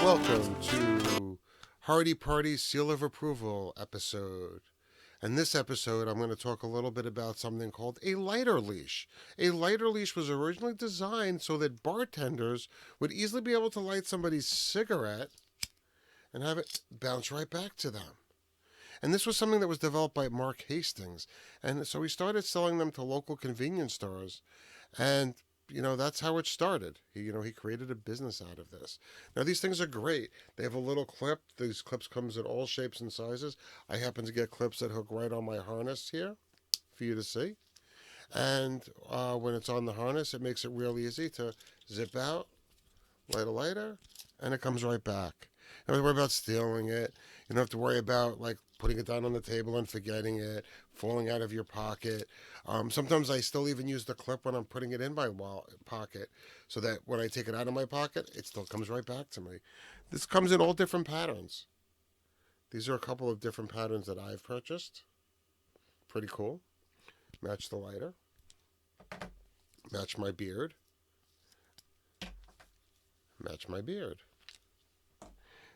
Welcome to Hardy Party Seal of Approval episode. In this episode, I'm going to talk a little bit about something called a lighter leash. A lighter leash was originally designed so that bartenders would easily be able to light somebody's cigarette and have it bounce right back to them. And this was something that was developed by Mark Hastings. And so he started selling them to local convenience stores. And that's how it started. He created a business out of this. Now these things are great. They have a little clip. These clips comes in all shapes and sizes. I happen to get clips that hook right on my harness here for you to see. And when it's on the harness, it makes it real easy to zip out, light a lighter, and it comes right back. You don't have to worry about stealing it. You don't have to worry about putting it down on the table and forgetting it, falling out of your pocket. Sometimes I still even use the clip when I'm putting it in my pocket so that when I take it out of my pocket, it still comes right back to me. This comes in all different patterns. These are a couple of different patterns that I've purchased. Pretty cool. Match the lighter. Match my beard. Match my beard.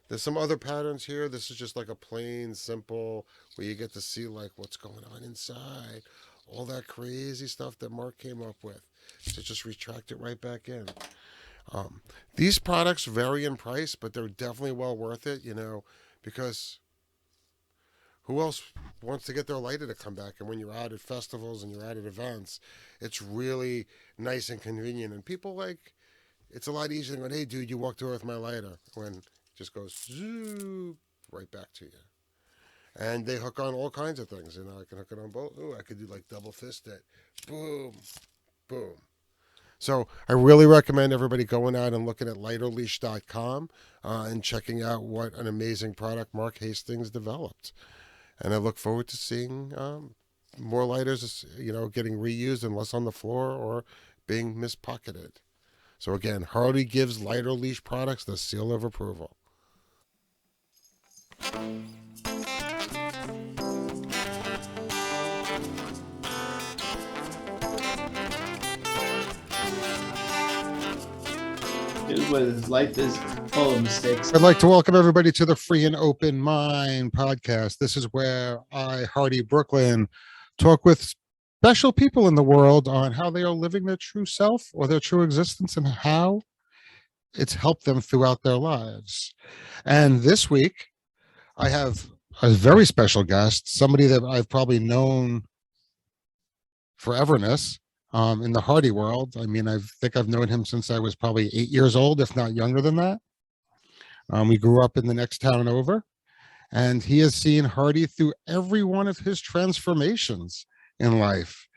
There's some other patterns here. This is just like a plain, simple, where you get to see what's going on inside. All that crazy stuff that Mark came up with. So just retract it right back in. These products vary in price, but they're definitely well worth it, because who else wants to get their lighter to come back? And when you're out at festivals and you're out at events, it's really nice and convenient. And people it's a lot easier than going, hey, dude, you walked away with my lighter. When just goes zoop right back to you. And they hook on all kinds of things. I can hook it on both. Ooh, I could do double fist it. Boom, boom. So I really recommend everybody going out and looking at lighterleash.com and checking out what an amazing product Mark Hastings developed. And I look forward to seeing more lighters, getting reused and less on the floor or being mispocketed. So again, Hardy gives lighter leash products the seal of approval. His life is full of mistakes. I'd like to welcome everybody to the Free and Open Mind podcast. This is where I, Hardy Brooklyn, talk with special people in the world on how they are living their true self or their true existence and how it's helped them throughout their lives. And this week, I have a very special guest, somebody that I've probably known foreverness in the Hardy world. I mean, I think I've known him since I was probably 8 years old, if not younger than that. We grew up in the next town over, and he has seen Hardy through every one of his transformations in life.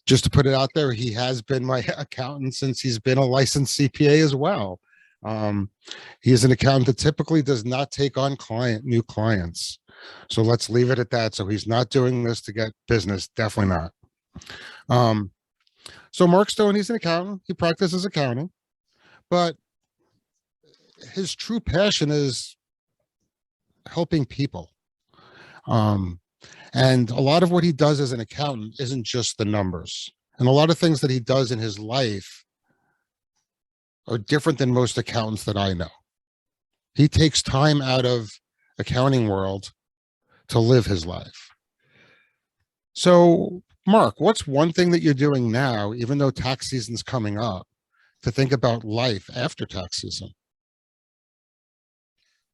Just to put it out there, he has been my accountant since he's been a licensed CPA as well. He is an accountant that typically does not take on new clients. So let's leave it at that. So he's not doing this to get business. Definitely not. So Mark Stone, he's an accountant. He practices accounting, but his true passion is helping people. And a lot of what he does as an accountant isn't just the numbers. And a lot of things that he does in his life are different than most accountants that I know. He takes time out of accounting world to live his life. So, Mark, what's one thing that you're doing now, even though tax season's coming up, to think about life after tax season?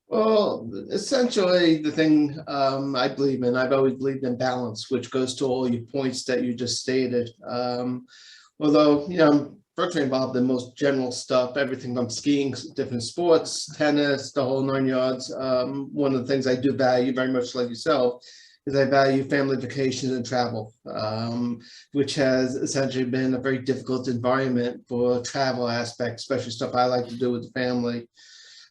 Well, essentially, the thing I believe in, I've always believed in balance, which goes to all your points that you just stated. Although, I'm virtually involved in most general stuff, everything from skiing, different sports, tennis, the whole 9 yards. One of the things I do value very much like yourself is I value family vacations and travel, which has essentially been a very difficult environment for travel aspects, especially stuff I like to do with the family.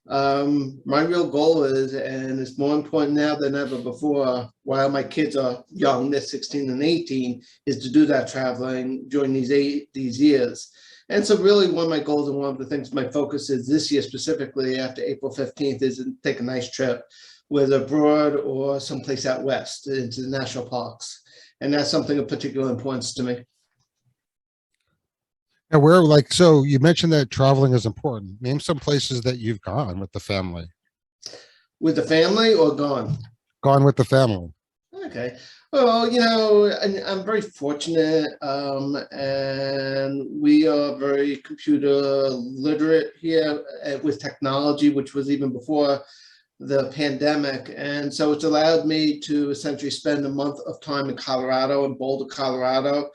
My real goal is, and it's more important now than ever before, while my kids are young, they're 16 and 18, is to do that traveling during these years. And so really one of my goals and one of the things my focus is this year specifically after April 15th is to take a nice trip. whether abroad or someplace out west into the national parks. And that's something of particular importance to me. And where, like, so you mentioned that traveling is important. Name some places that you've gone with the family. With the family or gone? Gone with the family. Okay. Well, I'm very fortunate, and we are very computer literate here with technology, which was even before the pandemic. And so it's allowed me to essentially spend a month of time in Colorado, in Boulder, Colorado,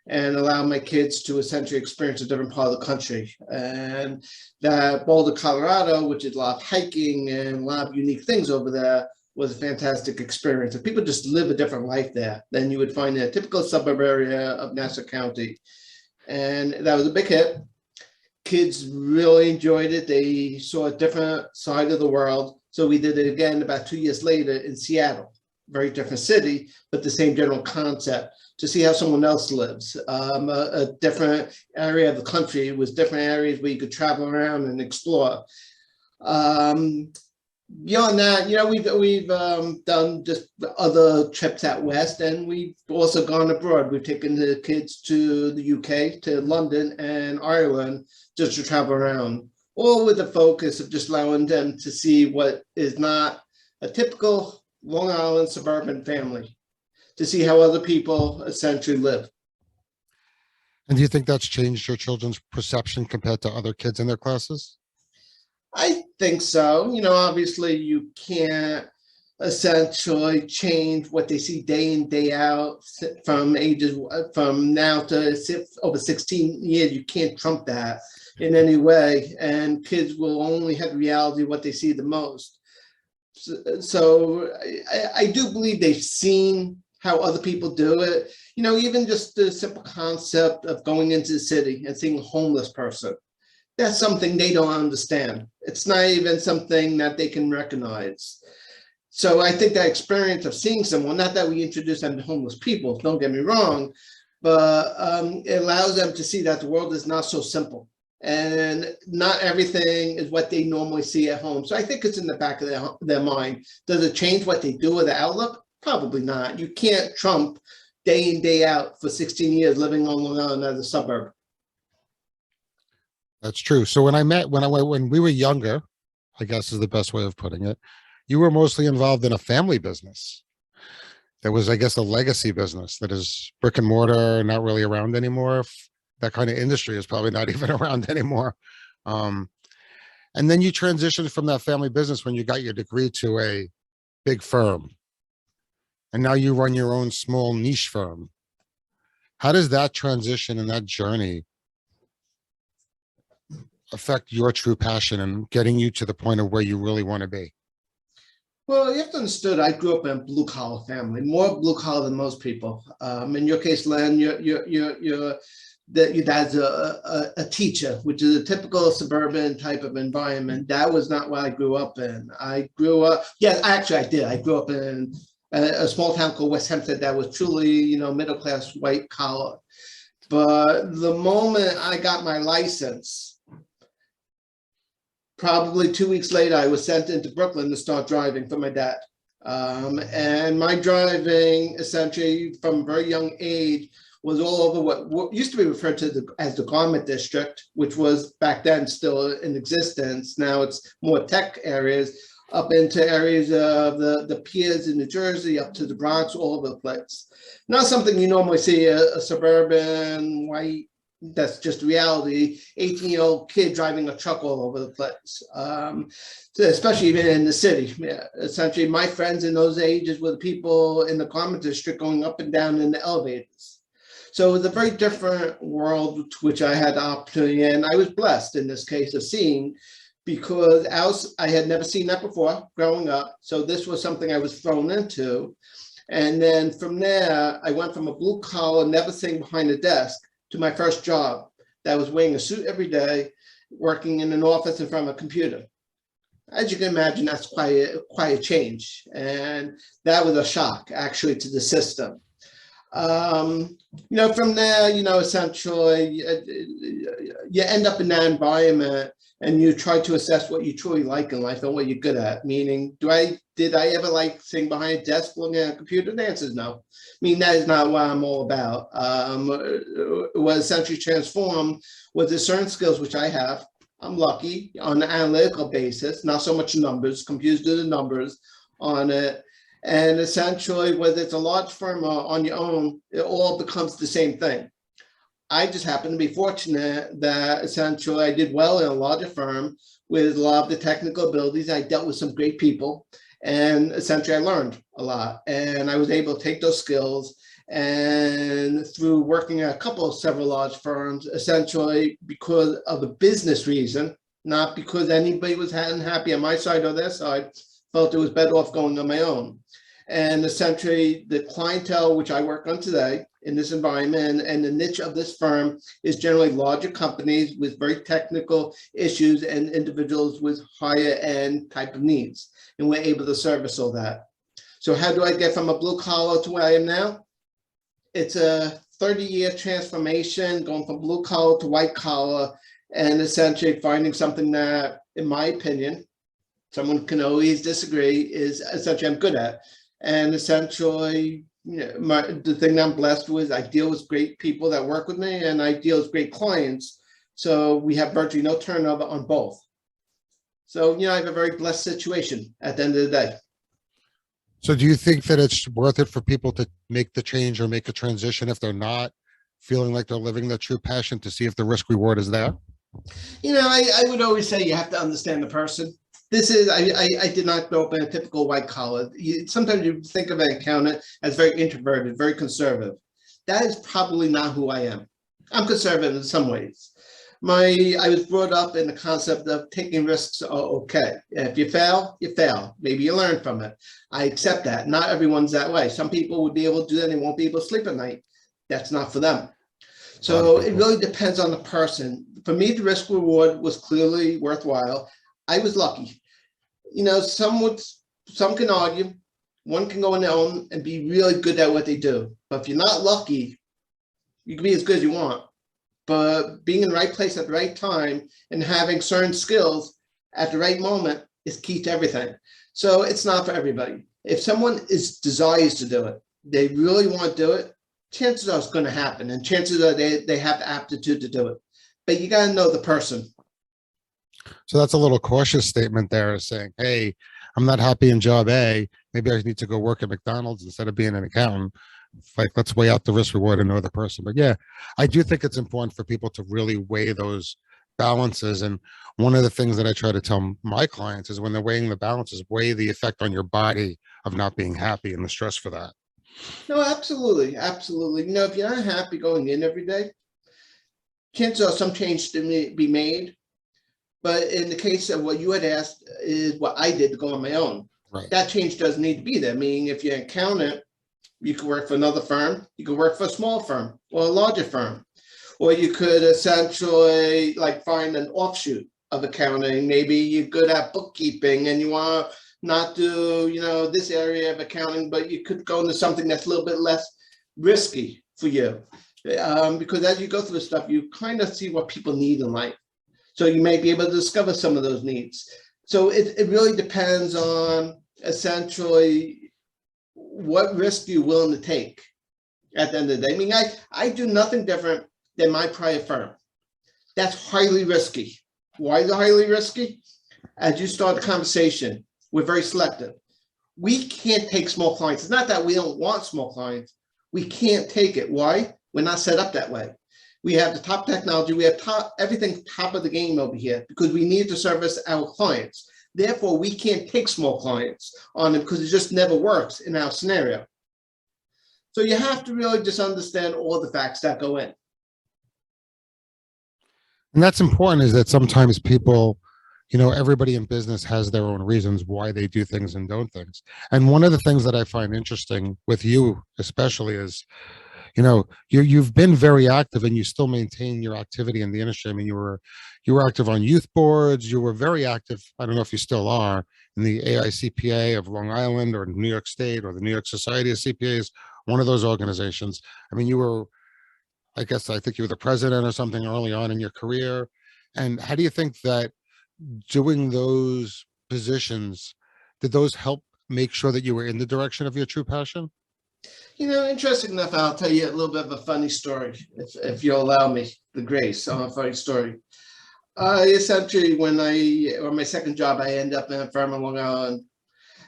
and allow my kids to essentially experience a different part of the country. And that Boulder, Colorado, which is a lot of hiking and a lot of unique things over there, was a fantastic experience. And people just live a different life there than you would find in a typical suburb area of Nassau County. And that was a big hit. Kids really enjoyed it. They saw a different side of the world. So we did it again about 2 years later in Seattle, very different city, but the same general concept, to see how someone else lives. A different area of the country with different areas where you could travel around and explore. Beyond that, we've done just other trips out west, and we've also gone abroad. We've taken the kids to the UK, to London and Ireland, just to travel around, all with the focus of just allowing them to see what is not a typical Long Island suburban family, to see how other people essentially live. And do you think that's changed your children's perception compared to other kids in their classes? I think so. Obviously you can't essentially change what they see day in, day out from now to over 16 years. You can't trump that in any way. And kids will only have reality what they see the most. So I do believe they've seen how other people do it. Even just the simple concept of going into the city and seeing a homeless person. That's something they don't understand. It's not even something that they can recognize. So I think that experience of seeing someone, not that we introduce them to homeless people, don't get me wrong, but it allows them to see that the world is not so simple and not everything is what they normally see at home. So I think it's in the back of their mind. Does it change what they do with the outlook? Probably not. You can't trump day in, day out for 16 years living on Long Island as a suburb. That's true. So when we were younger, I guess is the best way of putting it, you were mostly involved in a family business. There was, I guess, a legacy business that is brick and mortar, not really around anymore. That kind of industry is probably not even around anymore. And then you transitioned from that family business when you got your degree to a big firm. And now you run your own small niche firm. How does that transition and that journey affect your true passion and getting you to the point of where you really want to be? Well, you have to understand, I grew up in a blue collar family, more blue collar than most people. In your case, Len, your dad's a teacher, which is a typical suburban type of environment. That was not what I grew up in. I did. I grew up in a small town called West Hempstead that was truly, middle class, white collar. But the moment I got my license, probably 2 weeks later, I was sent into Brooklyn to start driving for my dad. And my driving, essentially, from a very young age, was all over what used to be referred to as the garment district, which was back then still in existence. Now it's more tech areas, up into areas of the piers in New Jersey, up to the Bronx, all over the place. Not something you normally see a suburban white, that's just reality, 18-year-old kid driving a truck all over the place, especially even in the city. Yeah, essentially, my friends in those ages were the people in the garment district going up and down in the elevators. So it was a very different world to which I had the opportunity, and I was blessed in this case of seeing, because I had never seen that before growing up. So this was something I was thrown into. And then from there, I went from a blue collar, never sitting behind a desk, to my first job that was wearing a suit every day, working in an office in front of a computer. As you can imagine, that's quite a change. And that was a shock actually to the system. From there, essentially you end up in that environment and you try to assess what you truly like in life and what you're good at. Meaning, did I ever like sitting behind a desk looking at a computer? The answer is no. I mean, that is not what I'm all about. What essentially transformed was the certain skills which I have. I'm lucky on an analytical basis, not so much numbers. Computers do the numbers on it. And essentially, whether it's a large firm or on your own, it all becomes the same thing. I just happen to be fortunate that essentially I did well in a larger firm with a lot of the technical abilities. I dealt with some great people, and essentially I learned a lot, and I was able to take those skills, and through working at several large firms, essentially because of a business reason, not because anybody was unhappy on my side or their side, felt it was better off going on my own. And essentially the clientele which I work on today in this environment and the niche of this firm is generally larger companies with very technical issues and individuals with higher end type of needs. And we're able to service all that. So how do I get from a blue collar to where I am now? It's a 30-year transformation, going from blue collar to white collar, and essentially finding something that, in my opinion, someone can always disagree, is essentially I'm good at. And essentially, the thing that I'm blessed with, I deal with great people that work with me, and I deal with great clients. So we have virtually no turnover on both. So, I have a very blessed situation at the end of the day. So do you think that it's worth it for people to make the change or make a transition if they're not feeling like they're living their true passion, to see if the risk reward is there? I would always say you have to understand the person. I did not grow up in a typical white collar. Sometimes you think of an accountant as very introverted, very conservative. That is probably not who I am. I'm conservative in some ways. I was brought up in the concept of taking risks are okay. If you fail, you fail. Maybe you learn from it. I accept that. Not everyone's that way. Some people would be able to do that and they won't be able to sleep at night. That's not for them. So it really depends on the person. For me, the risk reward was clearly worthwhile. I was lucky. Some can argue. One can go on their own and be really good at what they do. But if you're not lucky, you can be as good as you want. But being in the right place at the right time and having certain skills at the right moment is key to everything. So it's not for everybody. If someone desires to do it, they really want to do it, chances are it's going to happen. And chances are they have the aptitude to do it. But you got to know the person. So that's a little cautious statement there, saying, hey, I'm not happy in job A. Maybe I need to go work at McDonald's instead of being an accountant. Like, let's weigh out the risk reward and know the person. But yeah, I do think it's important for people to really weigh those balances. And one of the things that I try to tell my clients is when they're weighing the balances, weigh the effect on your body of not being happy and the stress for that. No, absolutely. Absolutely. If you're not happy going in every day, chances are some change to be made. But in the case of what you had asked is what I did to go on my own. Right. That change doesn't need to be there. Meaning if you're an accountant, you could work for another firm. You could work for a small firm or a larger firm. Or you could essentially find an offshoot of accounting. Maybe you're good at bookkeeping and you want to not do, this area of accounting, but you could go into something that's a little bit less risky for you. Because as you go through this stuff, you kind of see what people need in life. So you may be able to discover some of those needs. So it really depends on essentially what risk you're willing to take at the end of the day. I mean, I do nothing different than my prior firm. That's highly risky. Why is it highly risky? As you start the conversation, we're very selective. We can't take small clients. It's not that we don't want small clients. We can't take it. Why? We're not set up that way. We have the top technology. We have everything top of the game over here because we need to service our clients. Therefore, we can't take small clients on it because it just never works in our scenario. So you have to really just understand all the facts that go in. And that's important, is that sometimes people, everybody in business has their own reasons why they do things and don't things. And one of the things that I find interesting with you, especially, is you've been very active and you still maintain your activity in the industry. I mean, you were active on youth boards. You were very active. I don't know if you still are, in the AICPA of Long Island or New York State or the New York Society of CPAs, one of those organizations. I mean, I think you were the president or something early on in your career. And how do you think that doing those positions, did those help make sure that you were in the direction of your true passion? Interesting enough, I'll tell you a little bit of a funny story, if you'll allow me the grace on a funny story. Essentially, on my second job, I ended up in a firm in Long Island.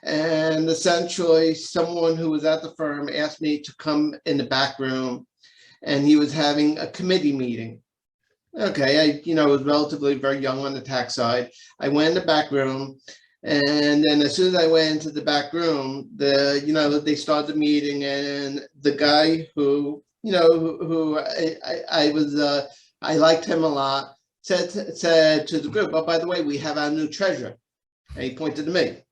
And essentially, someone who was at the firm asked me to come in the back room, and he was having a committee meeting. Okay, I was relatively very young on the tax side. I went in the back room, and then as soon as I went into the back room, they started the meeting, and the guy who I liked him a lot, said to the group, "Oh, by the way, we have our new treasurer," and he pointed to me.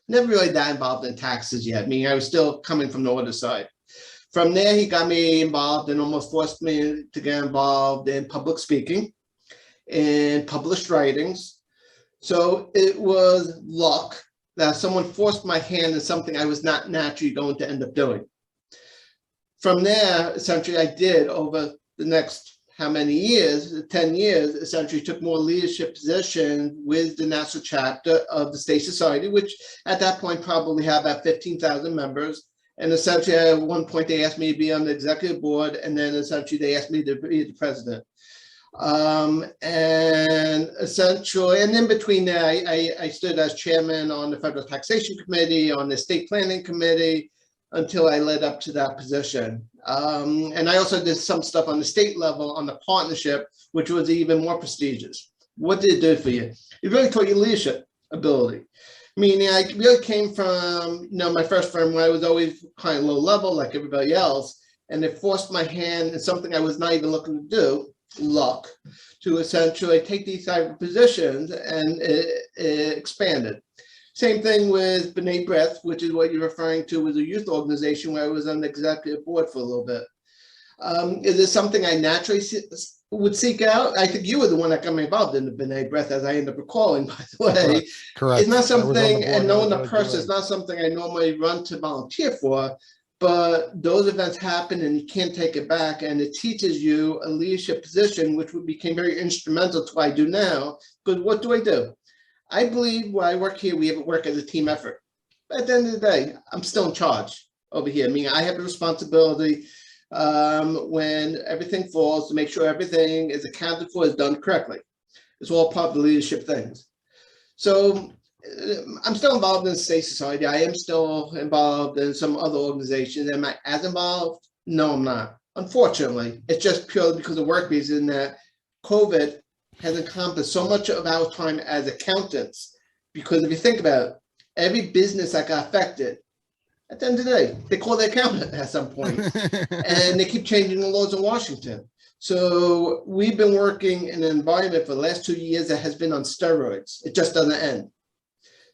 Never really that involved in taxes yet. I mean, I was still coming from the other side. From there, he got me involved and almost forced me to get involved in public speaking and published writings. So it was luck that someone forced my hand in something I was not naturally going to end up doing. From there, essentially, I did over the next how many years, 10 years, essentially took more leadership position with the national chapter of the State Society, which at that point probably had about 15,000 members. And essentially at one point they asked me to be on the executive board, and then essentially they asked me to be the president. And essentially, and in between that, I stood as chairman on the Federal Taxation Committee, on the State Planning Committee, until I led up to that position. And I also did some stuff on the state level on the partnership, which was even more prestigious. What did it do for you? It really taught you leadership ability. Meaning I really came from, my first firm where I was always kind of low level like everybody else, and it forced my hand in something I was not even looking to do, luck, to essentially take these type of positions, and it expanded. Same thing with B'nai B'rith, which is what you're referring to as a youth organization where I was on the executive board for a little bit. Is it something I naturally would seek out? I think you were the one that got me involved in the B'nai B'rith, as I end up recalling, by the way. Correct. It's not something, and knowing the person is not something I normally run to volunteer for, but those events happen and you can't take it back, and it teaches you a leadership position, which became very instrumental to what I do now. Because what do? I believe when I work here, we have to work as a team effort. But at the end of the day, I'm still in charge over here. I mean, I have the responsibility when everything falls to make sure everything is accounted for, is done correctly. It's all part of the leadership things. So I'm still involved in the State Society. I am still involved in some other organizations. Am I as involved? No, I'm not. Unfortunately, it's just purely because of work reason that COVID has encompassed so much of our time as accountants. Because if you think about it, every business that got affected, at the end of the day, they call the accountant at some point, and they keep changing the laws in Washington. So we've been working in an environment for the last 2 years that has been on steroids. It just doesn't end.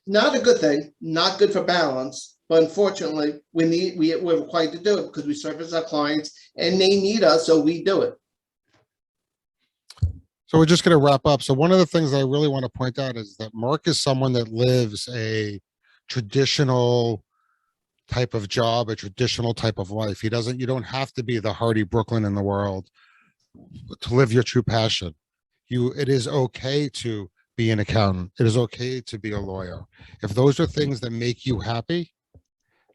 Not a good thing, not good for balance, but unfortunately, we're required to do it because we service our clients and they need us, so we do it. So we're just going to wrap up. So one of the things I really want to point out is that Mark is someone that lives a traditional type of job, a traditional type of life. You don't have to be the Hardy Brooklyn in the world to live your true passion. It is okay to be an accountant. It is okay to be a lawyer. If those are things that make you happy,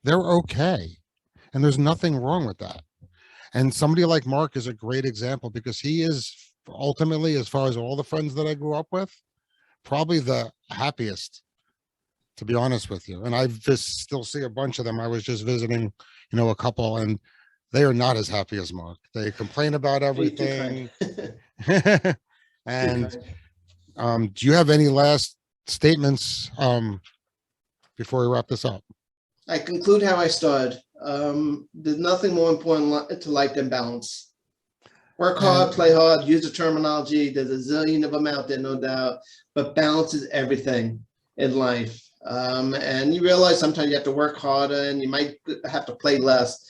they're okay. And there's nothing wrong with that. And somebody like Mark is a great example because he is ultimately, as far as all the friends that I grew up with, probably the happiest, to be honest with you. And I just still see a bunch of them. I was just visiting, a couple, and they are not as happy as Mark. They complain about everything. And do you have any last statements before we wrap this up? I conclude how I started. There's nothing more important to life than balance. Work hard, play hard, use the terminology. There's a zillion of them out there, no doubt. But balance is everything in life. And you realize sometimes you have to work harder and you might have to play less.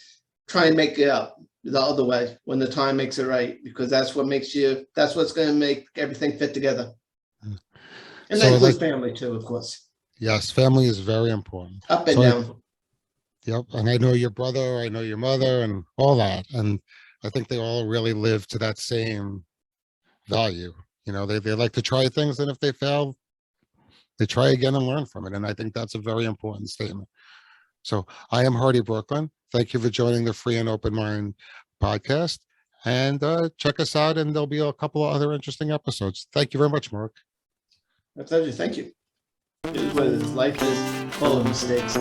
Try and make it up the other way when the time makes it right, because that's what's going to make everything fit together. And that includes family too, of course. Yes, family is very important. Up and down. Yep. And I know your brother, I know your mother, and all that. And I think they all really live to that same value. They like to try things, and if they fail, They try again and learn from it. And I think that's a very important statement. So I am Hardy Brooklyn. Thank you for joining the Free and Open Mind podcast. And check us out, and there'll be a couple of other interesting episodes. Thank you very much, Mark. My pleasure. Thank you. It is what it is. Life is full of mistakes.